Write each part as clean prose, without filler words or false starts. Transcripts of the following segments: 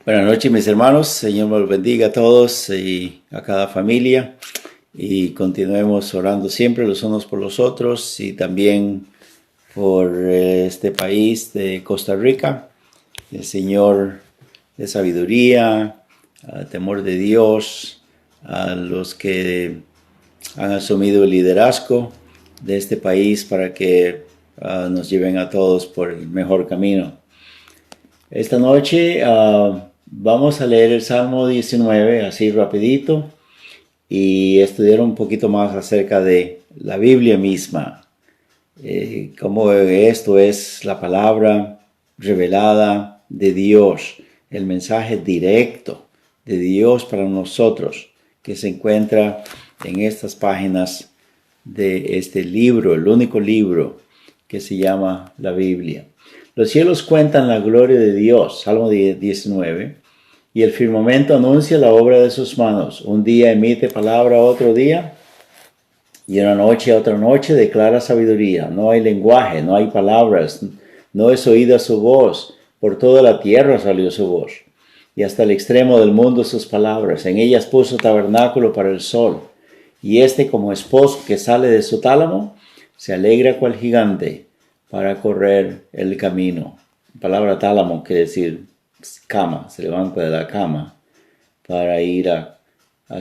Buenas noches, mis hermanos. Señor los bendiga a todos y a cada familia. Y continuemos orando siempre los unos por los otros y también por este país de Costa Rica. El Señor de sabiduría, temor de Dios, a los que han asumido el liderazgo de este país para que nos lleven a todos por el mejor camino. Esta noche vamos a leer el Salmo 19 así rapidito y estudiar un poquito más acerca de la Biblia misma. Cómo esto es la palabra revelada de Dios, el mensaje directo de Dios para nosotros que se encuentra en estas páginas de este libro, el único libro que se llama la Biblia. Los cielos cuentan la gloria de Dios, Salmo 19, y el firmamento anuncia la obra de sus manos. Un día emite palabra a otro día, y una noche a otra noche declara sabiduría. No hay lenguaje, no hay palabras, no es oída su voz. Por toda la tierra salió su voz, y hasta el extremo del mundo sus palabras. En ellas puso tabernáculo para el sol, y como esposo que sale de su tálamo, se alegra cual gigante para correr el camino. La palabra tálamo quiere decir cama, se levanta de la cama para ir a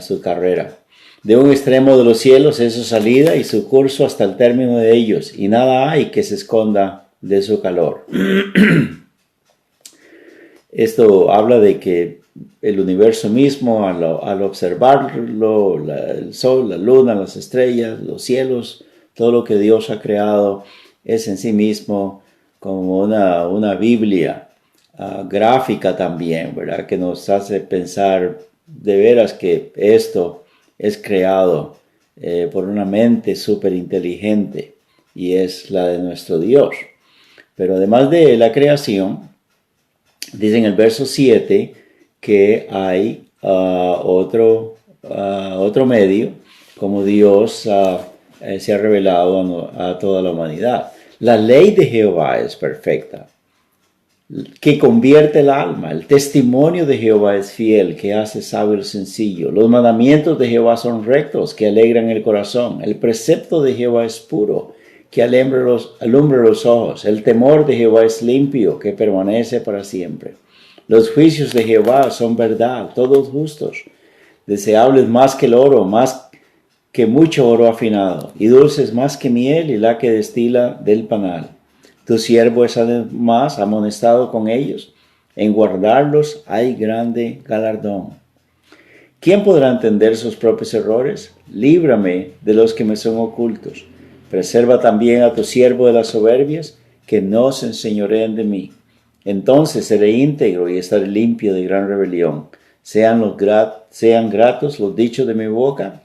su carrera. De un extremo de los cielos es su salida y su curso hasta el término de ellos, y nada hay que se esconda de su calor. Esto habla de que el universo mismo, al observarlo, el sol, la luna, las estrellas, los cielos, todo lo que Dios ha creado, es en sí mismo como una Biblia gráfica también, ¿verdad? Que nos hace pensar de veras que esto es creado por una mente súper inteligente y es la de nuestro Dios. Pero además de la creación, dice en el verso 7 que hay otro medio, como Dios se ha revelado a toda la humanidad. La ley de Jehová es perfecta, que convierte el alma. El testimonio de Jehová es fiel, que hace sabio el sencillo. Los mandamientos de Jehová son rectos, que alegran el corazón. El precepto de Jehová es puro, que alumbra los ojos. El temor de Jehová es limpio, que permanece para siempre. Los juicios de Jehová son verdad, todos justos, deseables más que el oro, más que mucho oro afinado, y dulces más que miel y la que destila del panal. Tu siervo es además amonestado con ellos, en guardarlos hay grande galardón. ¿Quién podrá entender sus propios errores? Líbrame de los que me son ocultos. Preserva también a tu siervo de las soberbias, que no se enseñoreen de mí. Entonces seré íntegro y estaré limpio de gran rebelión. Sean gratos los dichos de mi boca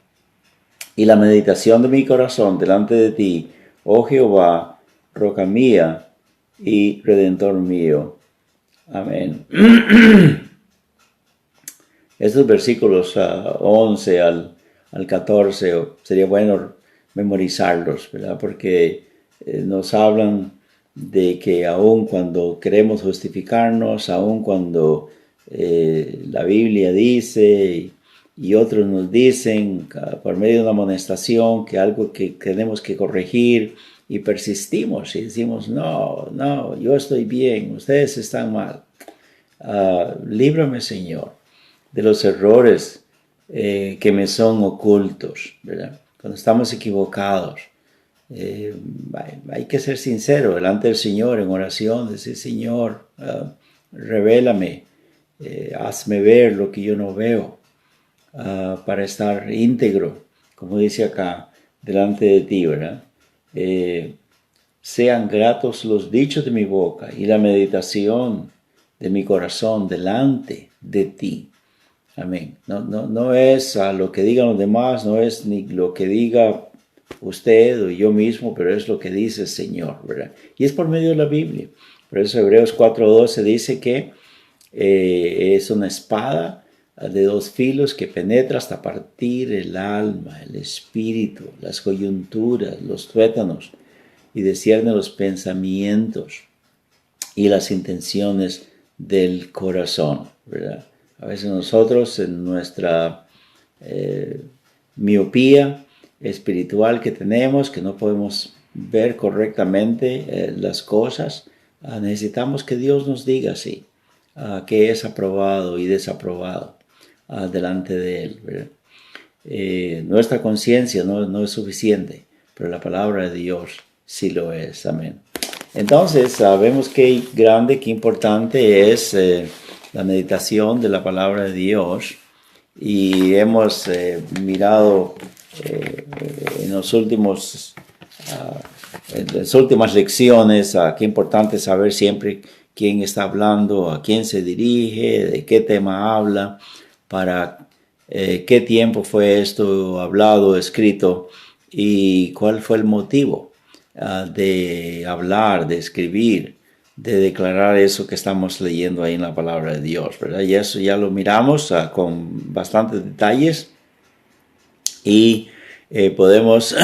y la meditación de mi corazón delante de ti, oh Jehová, roca mía y redentor mío. Amén. Estos versículos 11 al 14 sería bueno memorizarlos, ¿verdad? Porque nos hablan de que aun cuando queremos justificarnos, aun cuando la Biblia dice y otros nos dicen por medio de una amonestación que algo que tenemos que corregir, y persistimos y decimos, no, yo estoy bien, ustedes están mal. Líbrame, Señor, de los errores que me son ocultos, ¿verdad? Cuando estamos equivocados, hay que ser sincero delante del Señor en oración, decir, Señor, revélame, hazme ver lo que yo no veo, para estar íntegro, como dice acá, delante de ti, ¿verdad? Sean gratos los dichos de mi boca y la meditación de mi corazón delante de ti. Amén. No es a lo que digan los demás, no es ni lo que diga usted o yo mismo, pero es lo que dice el Señor, ¿verdad? Y es por medio de la Biblia. Por eso Hebreos 4:12 dice que es una espada de dos filos que penetra hasta partir el alma, el espíritu, las coyunturas, los tuétanos, y discierne los pensamientos y las intenciones del corazón, ¿verdad? A veces nosotros en nuestra miopía espiritual que tenemos, que no podemos ver correctamente las cosas, necesitamos que Dios nos diga así, qué es aprobado y desaprobado delante de Él, ¿verdad? Nuestra conciencia no es suficiente, pero la palabra de Dios sí lo es. Amén. Entonces, sabemos qué grande, qué importante es la meditación de la palabra de Dios, y hemos mirado en las últimas lecciones qué importante es saber siempre quién está hablando, a quién se dirige, de qué tema habla, para qué tiempo fue esto hablado, escrito, y cuál fue el motivo de hablar, de escribir, de declarar eso que estamos leyendo ahí en la palabra de Dios, ¿verdad? Y eso ya lo miramos con bastantes detalles, y podemos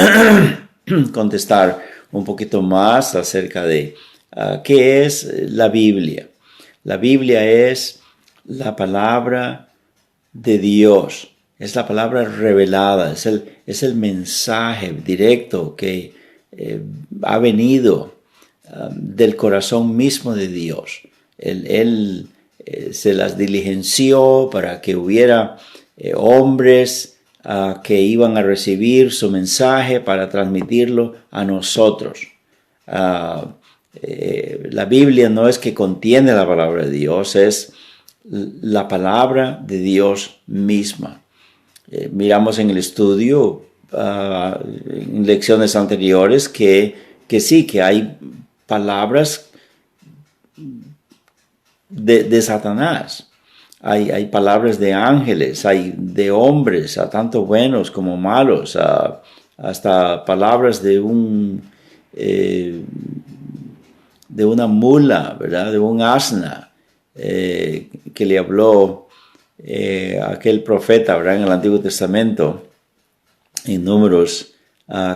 contestar un poquito más acerca de qué es la Biblia. La Biblia es la palabra de Dios, es la palabra revelada, es el mensaje directo que ha venido del corazón mismo de Dios. Él se las diligenció para que hubiera hombres que iban a recibir su mensaje para transmitirlo a nosotros. La Biblia no es que contiene la palabra de Dios, es la palabra de Dios misma. Miramos en el estudio, en lecciones anteriores, que sí, que hay palabras de Satanás. Hay palabras de ángeles, hay de hombres, tanto buenos como malos, hasta palabras de una mula, ¿verdad? De un asna, que le habló aquel profeta, ¿verdad? En el Antiguo Testamento, en Números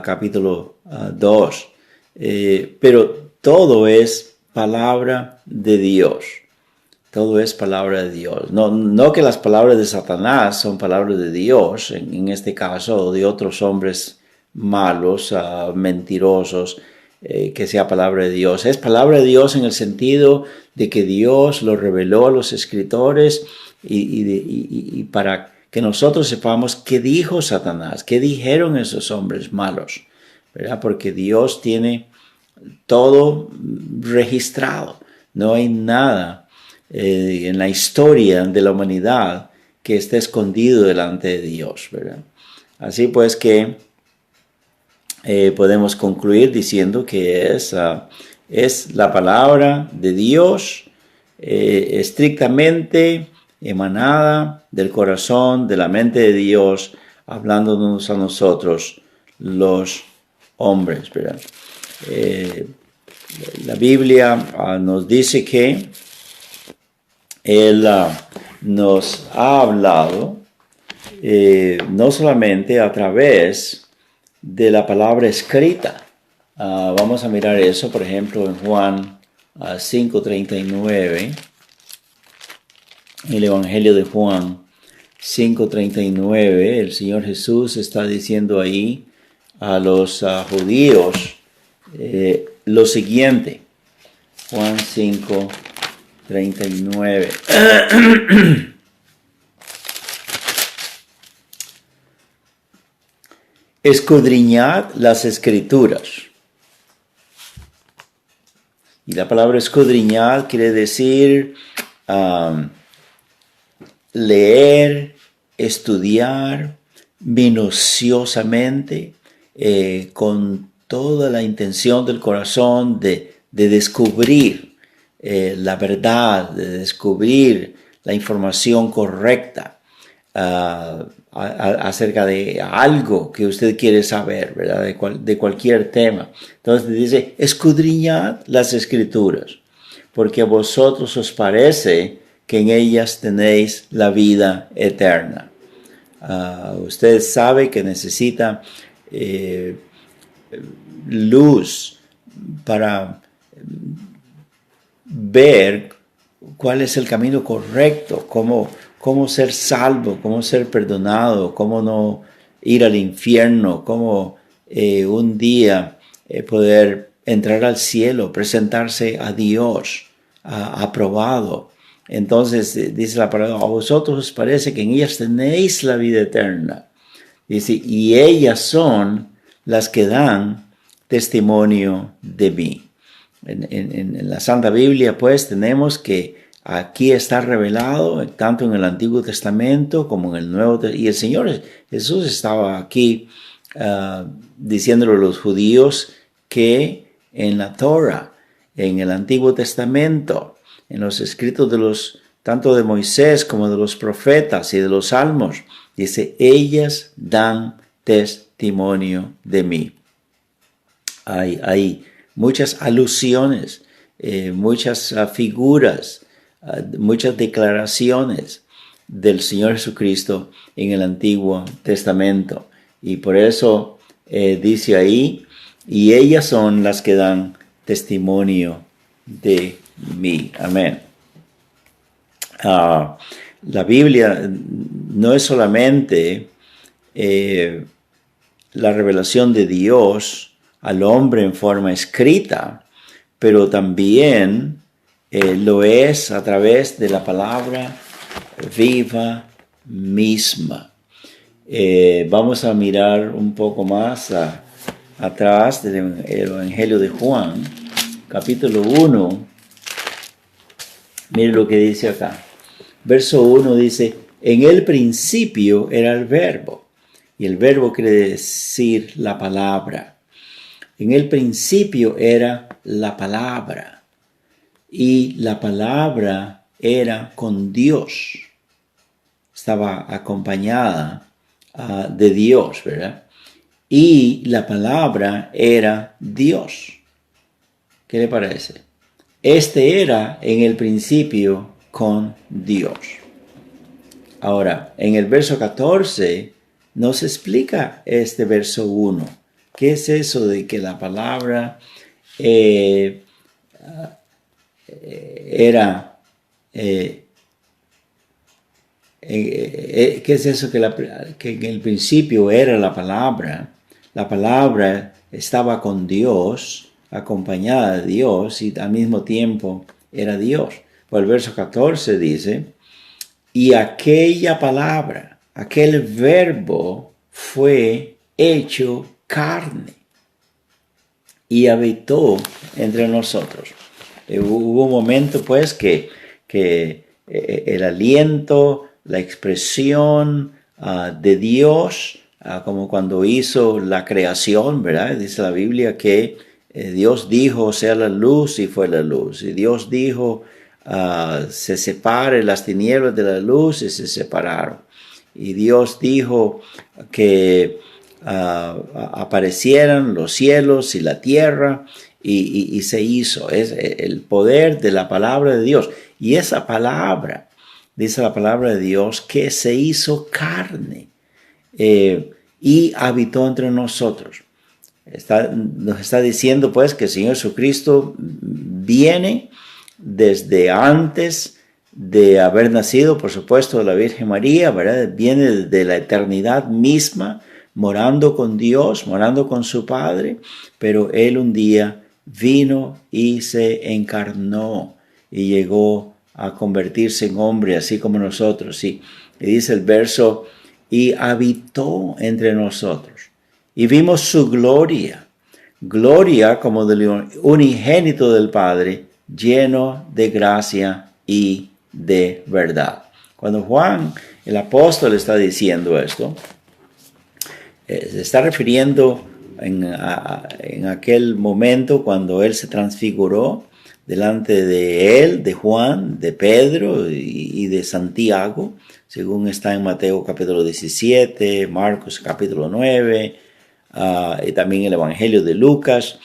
capítulo 2. Pero todo es palabra de Dios. Todo es palabra de Dios. No que las palabras de Satanás son palabras de Dios, en este caso, o de otros hombres malos, mentirosos, que sea palabra de Dios. Es palabra de Dios en el sentido de que Dios lo reveló a los escritores y para que nosotros sepamos qué dijo Satanás, qué dijeron esos hombres malos, ¿verdad? Porque Dios tiene todo registrado. No hay nada en la historia de la humanidad que esté escondido delante de Dios, ¿verdad? Así pues que podemos concluir diciendo que es la palabra de Dios estrictamente emanada del corazón, de la mente de Dios, hablándonos a nosotros, los hombres, ¿verdad? La Biblia nos dice que Él nos ha hablado no solamente a través de la palabra escrita. Vamos a mirar eso, por ejemplo, en Juan 5:39, el Evangelio de Juan 5:39, el Señor Jesús está diciendo ahí a los judíos lo siguiente. Juan 5:39. Escudriñad las escrituras. Y la palabra escudriñar quiere decir leer, estudiar minuciosamente, con toda la intención del corazón de descubrir la verdad, de descubrir la información correcta acerca de algo que usted quiere saber, ¿verdad? De cualquier tema. Entonces dice, escudriñad las escrituras, porque a vosotros os parece que en ellas tenéis la vida eterna. Usted sabe que necesita luz para ver cuál es el camino correcto, cómo ser salvo, cómo ser perdonado, cómo no ir al infierno, cómo un día poder entrar al cielo, presentarse a Dios aprobado. Entonces dice la palabra, a vosotros os parece que en ellas tenéis la vida eterna. Dice, y ellas son las que dan testimonio de mí. En la Santa Biblia, pues, tenemos que aquí está revelado, tanto en el Antiguo Testamento como en el Nuevo Testamento. Y el Señor Jesús estaba aquí diciéndole a los judíos que en la Torah, en el Antiguo Testamento, en los escritos de tanto de Moisés como de los profetas y de los salmos, dice, ellas dan testimonio de mí. Hay muchas alusiones, muchas figuras, muchas declaraciones del Señor Jesucristo en el Antiguo Testamento. Y por eso dice ahí, y ellas son las que dan testimonio de mí. Amén. La Biblia no es solamente la revelación de Dios al hombre en forma escrita, pero también lo es a través de la palabra viva misma. Vamos a mirar un poco más atrás del Evangelio de Juan, capítulo 1. Mire lo que dice acá. Verso 1 dice, en el principio era el verbo. Y el verbo quiere decir la palabra. En el principio era la palabra. Y la palabra era con Dios. Estaba acompañada de Dios, ¿verdad? Y la palabra era Dios. ¿Qué le parece? Este era en el principio con Dios. Ahora, en el verso 14 nos explica este verso 1. ¿Qué es eso de que la palabra era... ¿qué es eso que en el principio era la palabra? La palabra estaba con Dios, acompañada de Dios, y al mismo tiempo era Dios. Pues el verso 14 dice, y aquella palabra, aquel verbo fue hecho carne y habitó entre nosotros. Hubo un momento pues que el aliento, la expresión de Dios, como cuando hizo la creación, ¿verdad? Dice la Biblia que Dios dijo, sea la luz, y fue la luz. Y Dios dijo, se separe las tinieblas de la luz, y se separaron. Y Dios dijo que aparecieran los cielos y la tierra, y se hizo. Es el poder de la palabra de Dios. Y esa palabra, dice la palabra de Dios, que se hizo carne y habitó entre nosotros. Nos está diciendo pues que el Señor Jesucristo viene desde antes de haber nacido, por supuesto, de la Virgen María, ¿verdad? Viene de la eternidad misma, morando con Dios, morando con su Padre, pero Él un día vino y se encarnó y llegó a convertirse en hombre, así como nosotros, sí. Y dice el verso, y habitó entre nosotros. Y vimos su gloria, gloria como del unigénito del Padre, lleno de gracia y de verdad. Cuando Juan, el apóstol, está diciendo esto, se está refiriendo en aquel momento cuando él se transfiguró delante de él, de Juan, de Pedro y de Santiago, según está en Mateo capítulo 17, Marcos capítulo 9, y también el Evangelio de Lucas,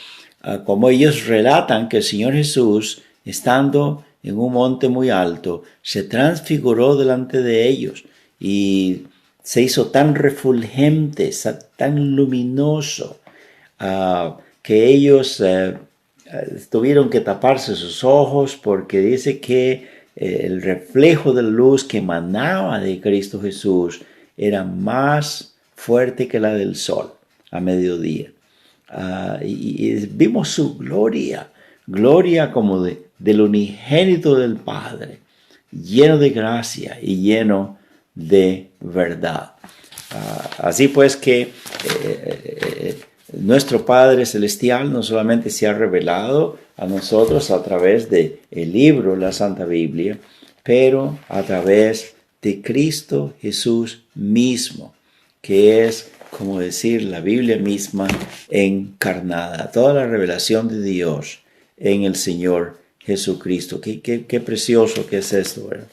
como ellos relatan que el Señor Jesús, estando en un monte muy alto, se transfiguró delante de ellos y se hizo tan refulgente, tan luminoso, que ellos tuvieron que taparse sus ojos, porque dice que el reflejo de la luz que emanaba de Cristo Jesús era más fuerte que la del sol a mediodía. Y vimos su gloria como del unigénito del Padre, lleno de gracia y lleno de verdad. Así pues que nuestro Padre Celestial no solamente se ha revelado a nosotros a través del libro, la Santa Biblia, pero a través de Cristo Jesús mismo, que es, como decir, la Biblia misma encarnada, toda la revelación de Dios en el Señor Jesucristo. Qué precioso que es esto, ¿verdad?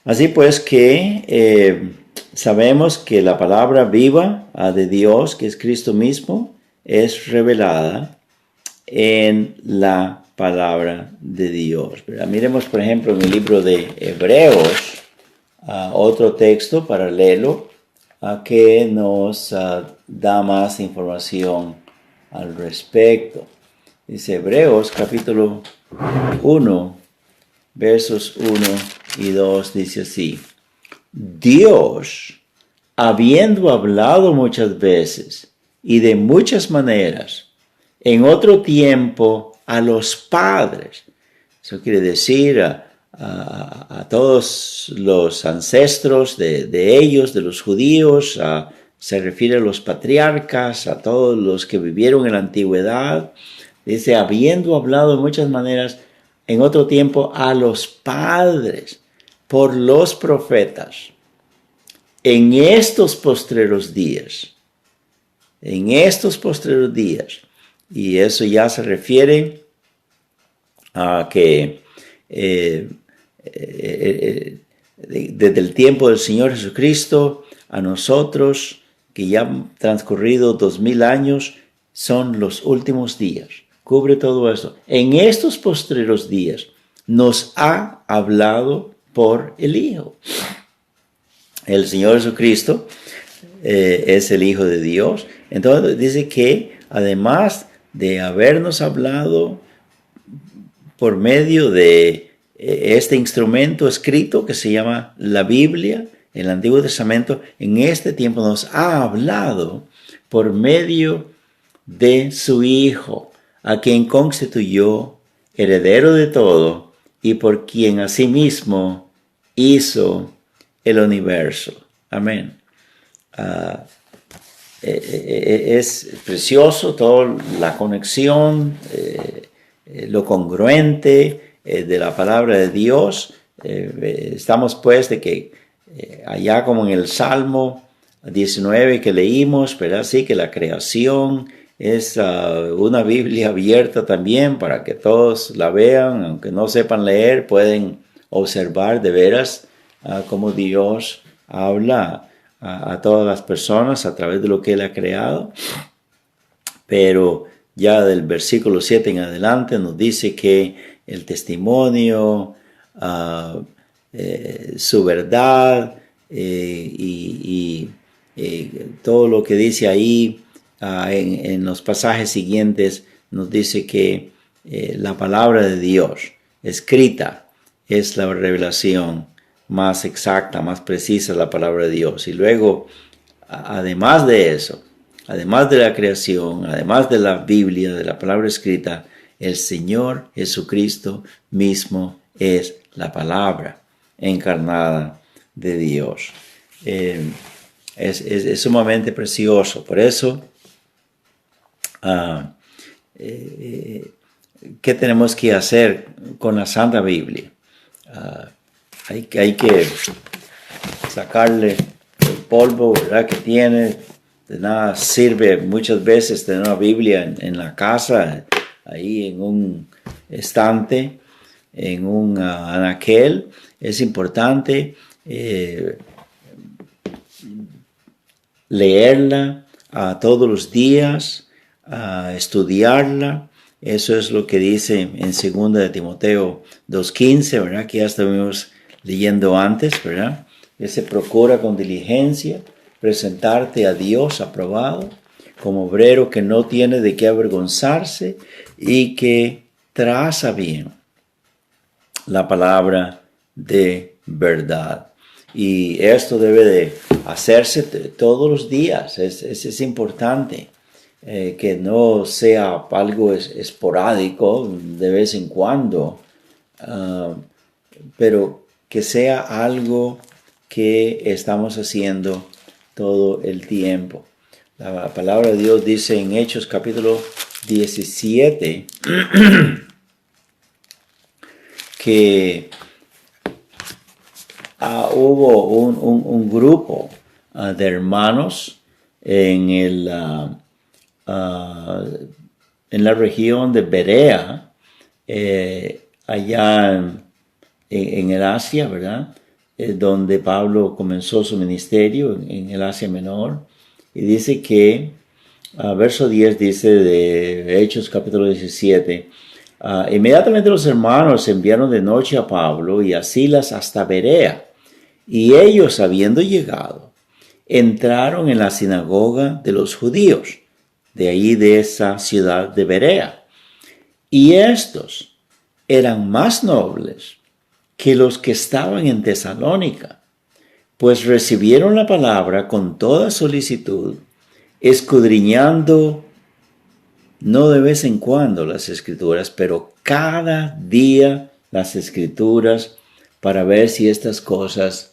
Así pues que sabemos que la palabra viva de Dios, que es Cristo mismo, es revelada en la palabra de Dios, ¿verdad? Miremos, por ejemplo, en el libro de Hebreos, otro texto paralelo que nos da más información al respecto. Dice Hebreos capítulo 1, versos 1 y 2, dice así: Dios, habiendo hablado muchas veces y de muchas maneras, en otro tiempo a los padres, eso quiere decir a todos los ancestros de ellos, de los judíos, se refiere a los patriarcas, a todos los que vivieron en la antigüedad. Dice, habiendo hablado de muchas maneras, en otro tiempo a los padres, por los profetas, en estos postreros días, y eso ya se refiere a que desde el tiempo del Señor Jesucristo a nosotros, que ya han transcurrido 2000 años, son los últimos días. Cubre todo eso. En estos postreros días nos ha hablado por el Hijo. El Señor Jesucristo es el Hijo de Dios. Entonces dice que además de habernos hablado por medio de este instrumento escrito que se llama la Biblia, el Antiguo Testamento, en este tiempo nos ha hablado por medio de su Hijo, a quien constituyó heredero de todo y por quien asimismo hizo el universo. Amén. Es precioso toda la conexión, lo congruente de la palabra de Dios. Estamos pues de que allá como en el Salmo 19 que leímos, ¿verdad? Sí, que la creación es una Biblia abierta también para que todos la vean, aunque no sepan leer, pueden observar de veras cómo Dios habla a todas las personas a través de lo que Él ha creado. Pero ya del versículo 7 en adelante nos dice que el testimonio, su verdad y todo lo que dice ahí en los pasajes siguientes nos dice que la palabra de Dios escrita es la revelación más exacta, más precisa de la palabra de Dios. Y luego, además de eso, además de la creación, además de la Biblia, de la palabra escrita, el Señor Jesucristo mismo es la palabra encarnada de Dios. Es sumamente precioso. Por eso, ¿qué tenemos que hacer con la Santa Biblia? Hay que sacarle el polvo, ¿verdad?, que tiene. De nada sirve muchas veces tener una Biblia en la casa, ahí en un estante, en un anaquel. Es importante leerla todos los días, estudiarla. Eso es lo que dice en 2 de Timoteo 2:15, ¿verdad? Que ya estuvimos leyendo antes, ¿verdad? Que se procura con diligencia presentarte a Dios aprobado, como obrero que no tiene de qué avergonzarse y que traza bien la palabra de verdad. Y esto debe de hacerse todos los días. Es importante que no sea algo esporádico de vez en cuando, pero que sea algo que estamos haciendo todo el tiempo. La palabra de Dios dice en Hechos capítulo 17 que hubo un grupo de hermanos en la región de Berea, allá en el Asia, ¿verdad? Donde Pablo comenzó su ministerio en el Asia Menor. Y dice que, verso 10 dice de Hechos capítulo 17, inmediatamente los hermanos enviaron de noche a Pablo y a Silas hasta Berea, y ellos, habiendo llegado, entraron en la sinagoga de los judíos, de ahí de esa ciudad de Berea. Y estos eran más nobles que los que estaban en Tesalónica, pues recibieron la palabra con toda solicitud, escudriñando no de vez en cuando las Escrituras, pero cada día las Escrituras, para ver si estas cosas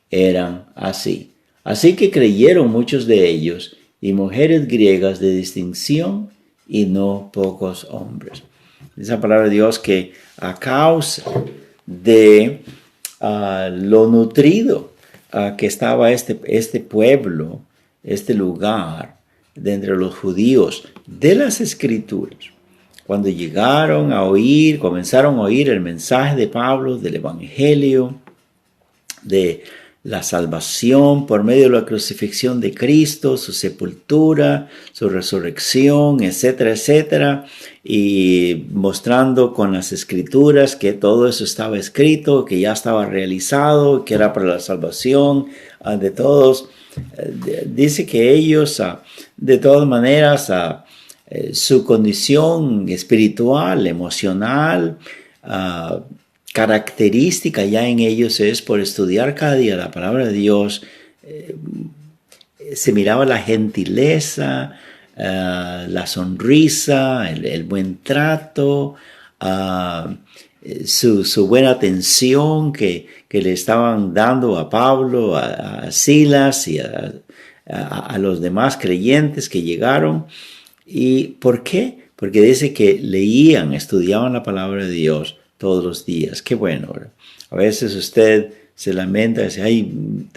eran así. Así que creyeron muchos de ellos, y mujeres griegas de distinción, y no pocos hombres. Esa palabra de Dios que a causa de lo nutrido que estaba este pueblo, este lugar de entre los judíos de las Escrituras, cuando llegaron a oír, comenzaron a oír el mensaje de Pablo del Evangelio, de la salvación por medio de la crucifixión de Cristo, su sepultura, su resurrección, etcétera, etcétera, y mostrando con las Escrituras que todo eso estaba escrito, que ya estaba realizado, que era para la salvación de todos. Dice que ellos, de todas maneras, su condición espiritual, emocional, característica ya en ellos es por estudiar cada día la palabra de Dios. Se miraba la gentileza, la sonrisa, el buen trato, su buena atención que le estaban dando a Pablo, a Silas y a los demás creyentes que llegaron. ¿Y por qué? Porque dice que leían, estudiaban la palabra de Dios todos los días. Qué bueno, ¿verdad? A veces usted se lamenta y dice, ay,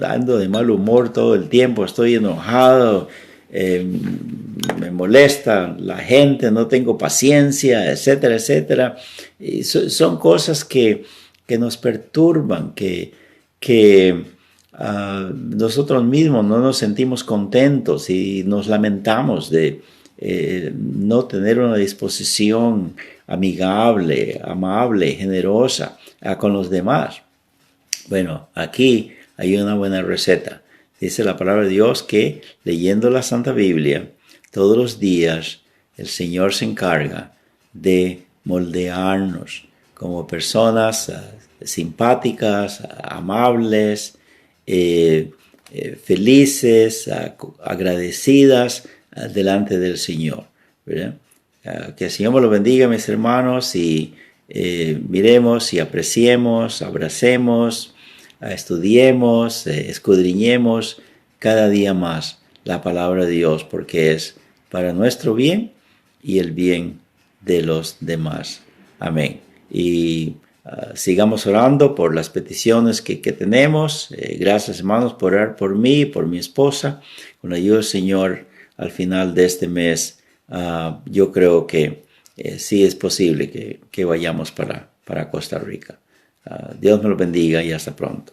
ando de mal humor todo el tiempo, estoy enojado, me molesta la gente, no tengo paciencia, etcétera, etcétera. Y son cosas que nos perturban, que nosotros mismos no nos sentimos contentos y nos lamentamos de no tener una disposición amigable, amable, generosa con los demás. Bueno, aquí hay una buena receta. Dice la palabra de Dios que leyendo la Santa Biblia todos los días el Señor se encarga de moldearnos como personas simpáticas, amables, felices, agradecidas delante del Señor, ¿verdad? Que el Señor me lo bendiga, mis hermanos, y miremos y apreciemos, abracemos, estudiemos, escudriñemos cada día más la palabra de Dios, porque es para nuestro bien y el bien de los demás. Amén. Y sigamos orando por las peticiones que tenemos. Gracias, hermanos, por orar por mí, por mi esposa. Con la ayuda del Señor, al final de este mes, yo creo que sí es posible que vayamos para Costa Rica. Dios me lo bendiga y hasta pronto.